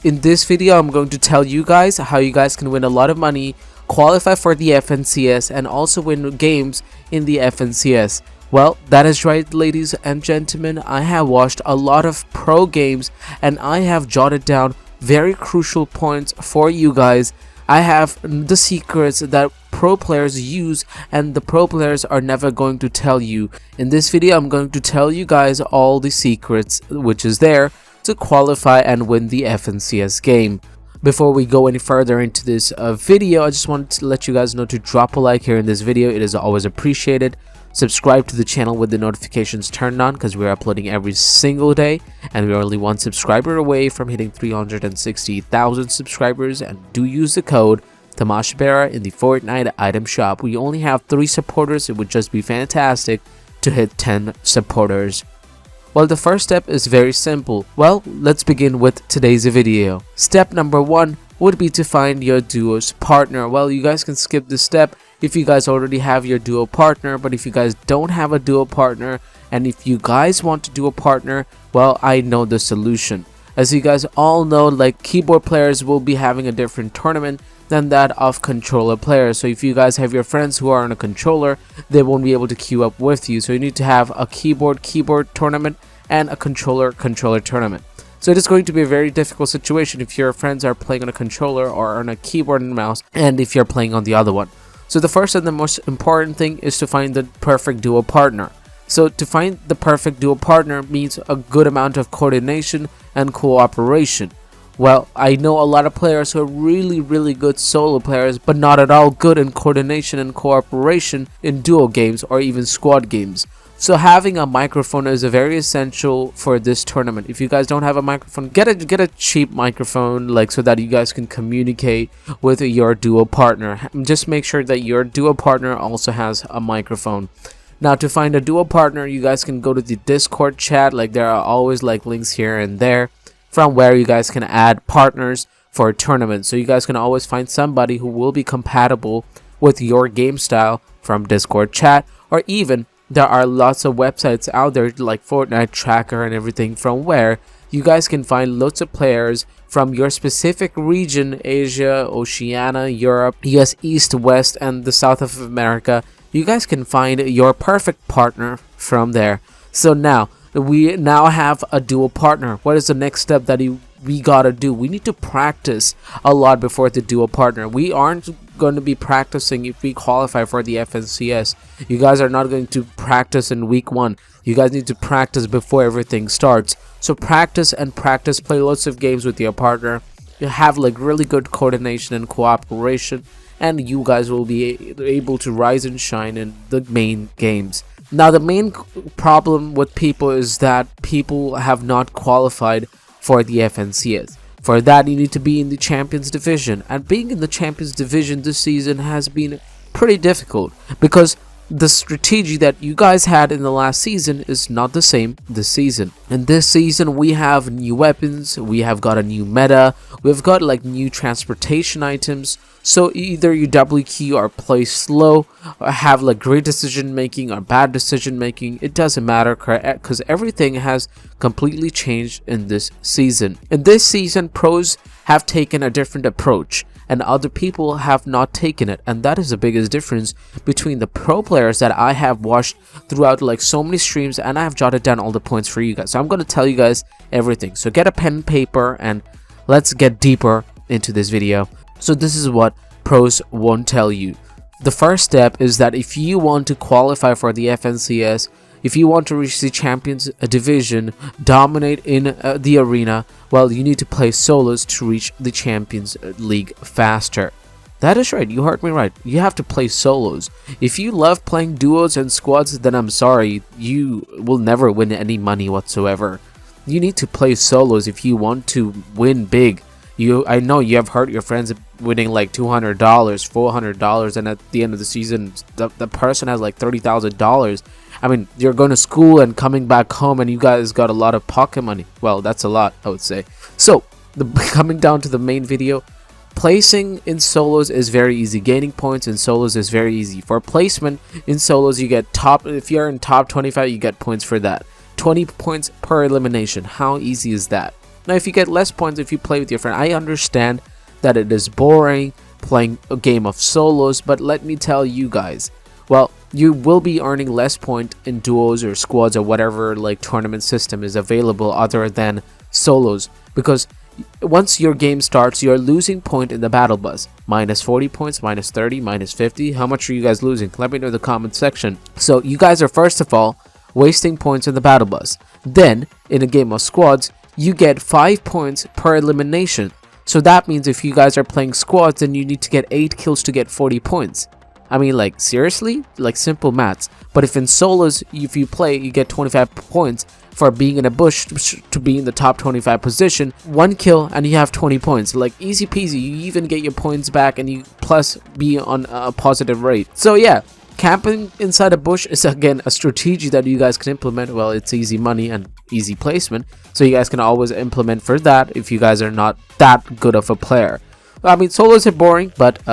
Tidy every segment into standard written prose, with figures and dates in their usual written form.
In this video, I'm going to tell you guys how you guys can win a lot of money, qualify for the FNCS, and also win games in the FNCS. Well, that is right, ladies and gentlemen. I have watched a lot of pro games and I have jotted down very crucial points for you guys. I have the secrets that pro players use and the pro players are never going to tell you. In this video, I'm going to tell you guys all the secrets which is there to qualify and win the FNCS game. Before we go any further into this video, I just wanted to let you guys know to drop a like here in this video. It is always appreciated. Subscribe to the channel with the notifications turned on because we're uploading every single day and we're only one subscriber away from hitting 360,000 subscribers. And do use the code Tamashbera in the Fortnite item shop. We only have 3 supporters. It would just be fantastic to hit 10 supporters. Well, the first step is very simple. Well, let's begin with today's video. Step number 1 would be to find your duo's partner. Well, you guys can skip this step if you guys already have your duo partner, but if you guys don't have a duo partner and if you guys want to do a partner, well, I know the solution. As you guys all know, like, keyboard players will be having a different tournament than that of controller players. So if you guys have your friends who are on a controller, they won't be able to queue up with you. So you need to have a keyboard tournament and a controller tournament. So it is going to be a very difficult situation if your friends are playing on a controller or on a keyboard and mouse, and if you're playing on the other one. So the first and the most important thing is to find the perfect duo partner. So to find the perfect duo partner means a good amount of coordination and cooperation. Well, I know a lot of players who are really good solo players, but not at all good in coordination and cooperation in duo games or even squad games. So having a microphone is very essential for this tournament. If you guys don't have a microphone, get a cheap microphone, like, so that you guys can communicate with your duo partner. Just make sure that your duo partner also has a microphone. Now, to find a duo partner, you guys can go to the Discord chat. Like, there are always like links here and there from where you guys can add partners for a tournament. So you guys can always find somebody who will be compatible with your game style from Discord chat, or even there are lots of websites out there like Fortnite Tracker and everything, from where you guys can find lots of players from your specific region: Asia, Oceania, Europe, US East, West, and the South of America. You guys can find your perfect partner from there. So now we have a duo partner. What is the next step that we gotta do? We need to practice a lot before the duo partner. We aren't going to be practicing if we qualify for the FNCS. You guys are not going to practice in week 1. You guys need to practice before everything starts. So practice and practice, play lots of games with your partner. You have like really good coordination and cooperation, and you guys will be able to rise and shine in the main games. Now, the main problem with people is that people have not qualified for the FNCS. For that, you need to be in the Champions Division, and being in the Champions Division this season has been pretty difficult because the strategy that you guys had in the last season is not the same this season. In this season, we have new weapons, we have got a new meta, we've got like new transportation items. So either you double queue or play slow, or have like great decision making or bad decision making, it doesn't matter because everything has completely changed in this season. In this season, pros have taken a different approach and other people have not taken it, and that is the biggest difference between the pro players that I have watched throughout like so many streams, and I have jotted down all the points for you guys. So I'm going to tell you guys everything. So get a pen and paper and let's get deeper into this video. So this is what pros won't tell you. The first step is that if you want to qualify for the FNCS, if you want to reach the Champions Division, dominate in the arena, well, you need to play solos to reach the Champions League faster. That is right, you heard me right. You have to play solos. If you love playing duos and squads, then I'm sorry, you will never win any money whatsoever. You need to play solos if you want to win big. I know you have heard your friends winning like $200, $400, and at the end of the season, the person has like $30,000. I mean, you're going to school and coming back home, and you guys got a lot of pocket money. Well, that's a lot, I would say. So, coming down to the main video, placing in solos is very easy. Gaining points in solos is very easy. For placement in solos, you get if you're in top 25, you get points for that. 20 points per elimination. How easy is that? Now if you get less points if you play with your friend, I understand that it is boring playing a game of solos, but let me tell you guys, well, you will be earning less point in duos or squads or whatever like tournament system is available other than solos, because once your game starts you're losing point in the battle bus. Minus 40 points, minus 30, minus 50. How much are you guys losing? Let me know in the comment section. So you guys are first of all wasting points in the battle bus. Then in a game of squads you get 5 points per elimination. So that means if you guys are playing squads, then you need to get 8 kills to get 40 points. I mean, like, seriously? Like, simple maths. But if in solos, if you play, you get 25 points for being in a bush to be in the top 25 position. 1 kill and you have 20 points. Like, easy peasy. You even get your points back and you plus be on a positive rate. So yeah, camping inside a bush is again a strategy that you guys can implement. Well, it's easy money and easy placement, so you guys can always implement for that if you guys are not that good of a player. I mean, solos are boring, but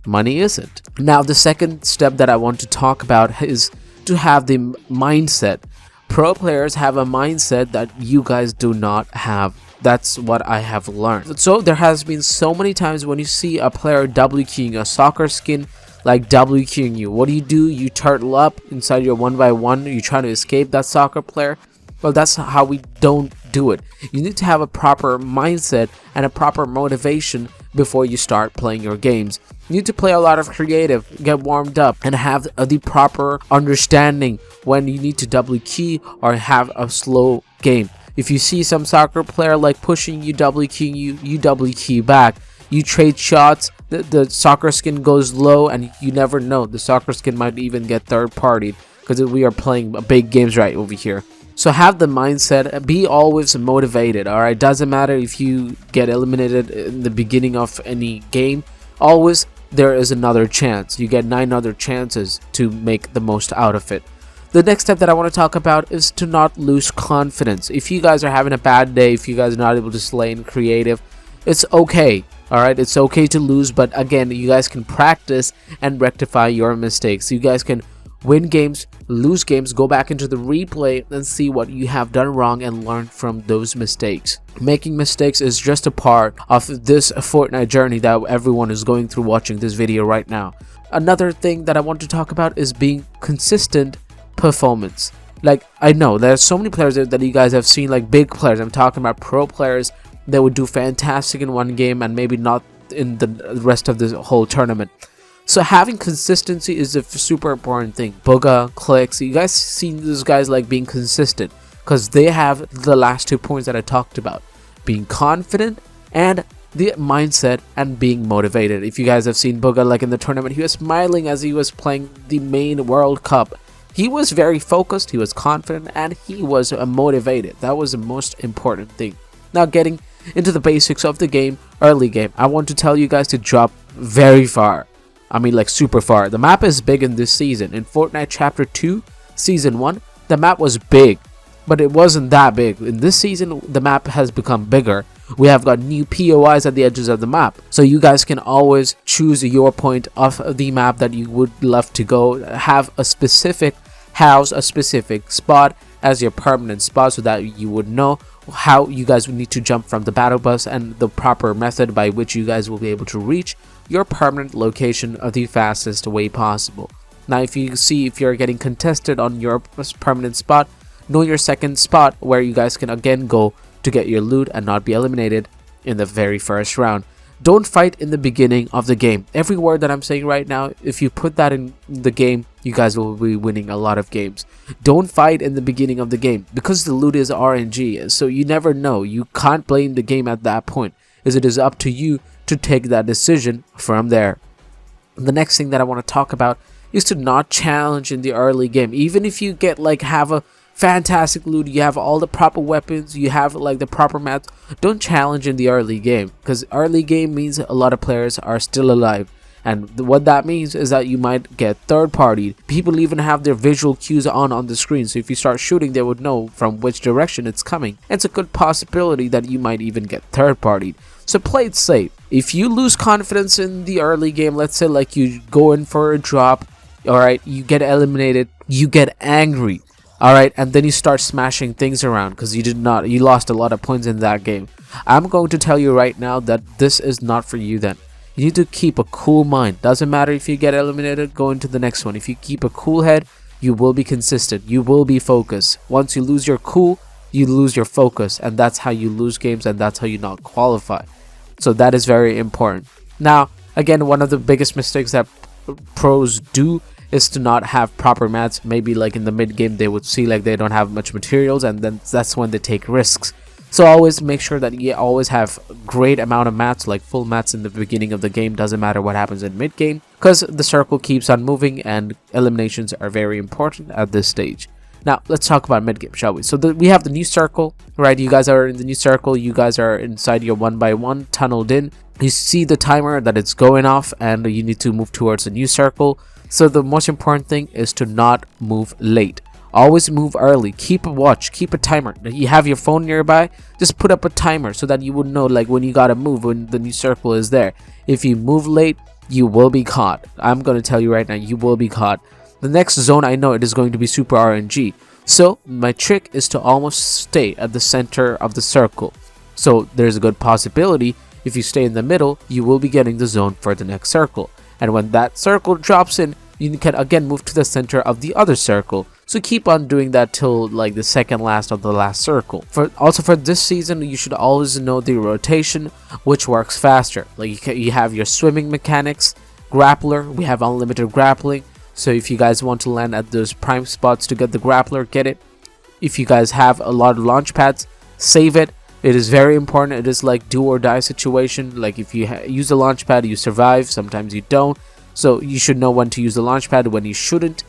money isn't. Now the second step that I want to talk about is to have the mindset. Pro players have a mindset that you guys do not have. That's what I have learned. So there has been so many times when you see a player W keying a soccer skin, like W queuing you. What do? You turtle up inside your 1v1. You're trying to escape that soccer player. Well, that's how we don't do it. You need to have a proper mindset and a proper motivation before you start playing your games. You need to play a lot of creative, get warmed up, and have the proper understanding when you need to double key or have a slow game. If you see some soccer player like pushing you, double keying you, you double key back. You trade shots, the soccer skin goes low, and you never know. The soccer skin might even get third-partied because we are playing big games right over here. So have the mindset, be always motivated, alright? Doesn't matter if you get eliminated in the beginning of any game, always there is another chance. You get 9 other chances to make the most out of it. The next step that I want to talk about is to not lose confidence. If you guys are having a bad day, if you guys are not able to slay in creative, it's okay. Alright, it's okay to lose, but again, you guys can practice and rectify your mistakes. You guys can win games, lose games, go back into the replay and see what you have done wrong and learn from those mistakes. Making mistakes is just a part of this Fortnite journey that everyone is going through watching this video right now. Another thing that I want to talk about is being consistent performance. Like, I know there's so many players that you guys have seen, like big players. I'm talking about pro players. They would do fantastic in one game and maybe not in the rest of the whole tournament. So having consistency is a super important thing. Booga, Clicks, you guys see these guys like being consistent because they have the last 2 points that I talked about. Being confident and the mindset and being motivated. If you guys have seen Booga like in the tournament, he was smiling as he was playing the main World Cup. He was very focused, he was confident, and he was motivated. That was the most important thing. Now getting into the basics of the game, early game, I want to tell you guys to drop very far. I mean, like super far. The map is big in this season. In Fortnite Chapter 2, Season 1, the map was big, but it wasn't that big. In this season, the map has become bigger. We have got new POIs at the edges of the map. So you guys can always choose your point of the map that you would love to go. Have a specific house, a specific spot as your permanent spot so that you would know how you guys would need to jump from the battle bus and the proper method by which you guys will be able to reach your permanent location of the fastest way possible. Now if you see if you're getting contested on your permanent spot, know your second spot where you guys can again go to get your loot and not be eliminated in the very first round. Don't fight in the beginning of the game. Every word that I'm saying right now, if you put that in the game, you guys will be winning a lot of games. Don't fight in the beginning of the game because the loot is RNG, so you never know. You can't blame the game at that point, as it is up to you to take that decision from there. The next thing that I want to talk about is to not challenge in the early game. Even if you get like have a fantastic loot, you have all the proper weapons, you have like the proper maps, don't challenge in the early game, because early game means a lot of players are still alive, and what that means is that you might get third party. People even have their visual cues on the screen, so if you start shooting they would know from which direction it's coming. It's a good possibility that you might even get third party. So play it safe. If you lose confidence in the early game, let's say like you go in for a drop, alright, you get eliminated, you get angry. Alright, and then you start smashing things around because you lost a lot of points in that game. I'm going to tell you right now that this is not for you then. You need to keep a cool mind. Doesn't matter if you get eliminated, go into the next one. If you keep a cool head, you will be consistent. You will be focused. Once you lose your cool, you lose your focus, and that's how you lose games, and that's how you not qualify. So that is very important. Now, again, one of the biggest mistakes that pros do is to not have proper mats. Maybe like in the mid game they would see like they don't have much materials, and then that's when they take risks. So always make sure that you always have great amount of mats, like full mats in the beginning of the game. Doesn't matter what happens in mid game, because the circle keeps on moving and eliminations are very important at this stage. Now let's talk about mid game, shall we? So we have the new circle, right? You guys are in the new circle. You guys are inside your 1x1 tunneled in. You see the timer that it's going off, and you need to move towards the new circle. So the most important thing is to not move late. Always move early. Keep a watch. Keep a timer. You have your phone nearby. Just put up a timer so that you would know like when you gotta move when the new circle is there. If you move late, you will be caught. I'm gonna tell you right now, you will be caught. The next zone, I know it is going to be super RNG. So my trick is to almost stay at the center of the circle. So there's a good possibility if you stay in the middle, you will be getting the zone for the next circle. And when that circle drops in, you can again move to the center of the other circle. So keep on doing that till like the second last of the last circle. Also for this season, you should always know the rotation, which works faster. Like you have your swimming mechanics, grappler. We have unlimited grappling. So if you guys want to land at those prime spots to get the grappler, get it. If you guys have a lot of launch pads, save it. It is very important. It is like do or die situation. Like if you use the launch pad, you survive. Sometimes you don't. So you should know when to use the launch pad, when you shouldn't.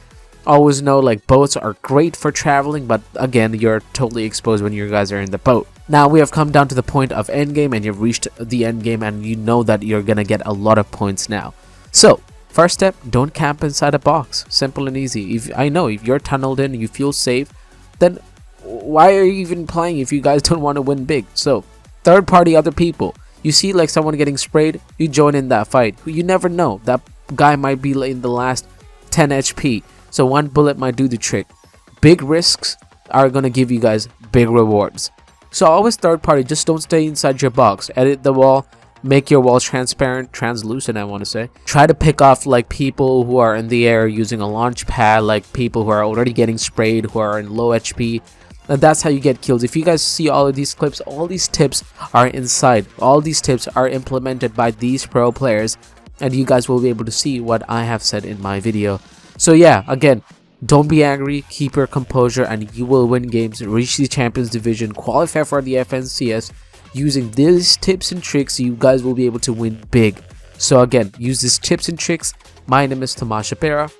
Always know like boats are great for traveling, but again, you're totally exposed when you guys are in the boat. Now we have come down to the point of endgame, and you've reached the endgame, and you know that you're gonna get a lot of points now. So first step, don't camp inside a box. Simple and easy. I know if you're tunneled in, you feel safe, then why are you even playing if you guys don't want to win big? So third party other people. You see like someone getting sprayed, you join in that fight. You never know. That guy might be in the last 10 HP. So one bullet might do the trick. Big risks are going to give you guys big rewards. So always third party, just don't stay inside your box. Edit the wall, make your walls translucent I want to say. Try to pick off like people who are in the air using a launch pad, like people who are already getting sprayed, who are in low HP. And that's how you get kills. If you guys see all of these clips, all these tips are inside. All these tips are implemented by these pro players, and you guys will be able to see what I have said in my video. So yeah, again, don't be angry, keep your composure, and you will win games, reach the Champions Division, qualify for the FNCS. Using these tips and tricks, you guys will be able to win big. So again, use these tips and tricks. My name is Tomas Shapira.